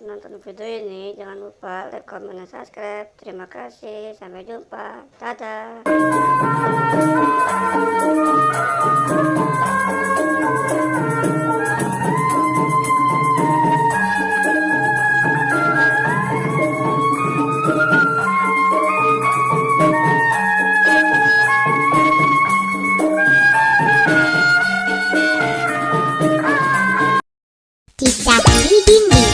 nonton video ini. Jangan lupa like, comment, dan subscribe. Terima kasih. Sampai jumpa. Dadah. Cicak di dinding.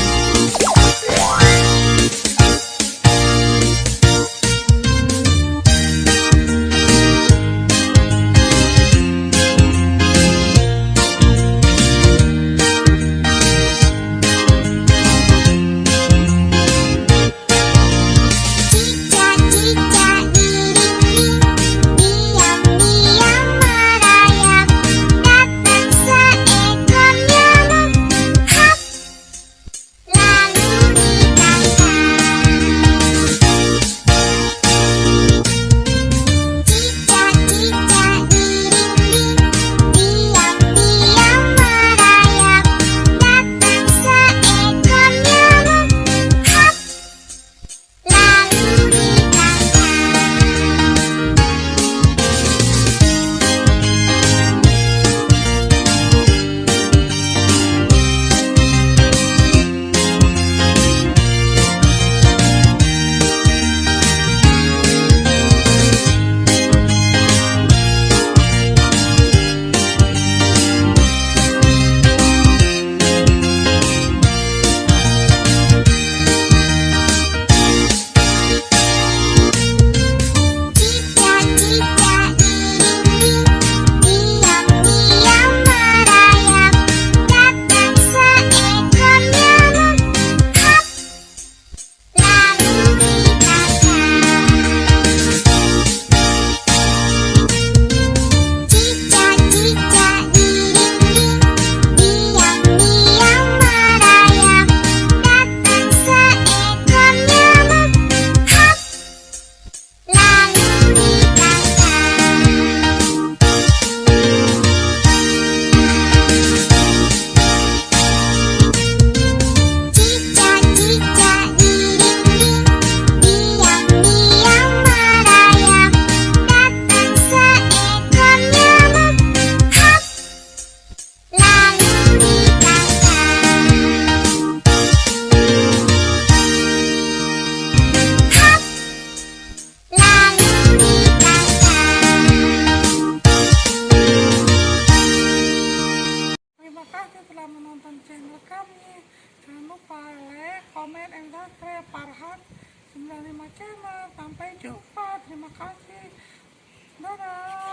Terima kasih telah menonton channel kami. Jangan lupa like, komen, dan subscribe Farhan 95 channel. Sampai jumpa. Terima kasih. Dadah.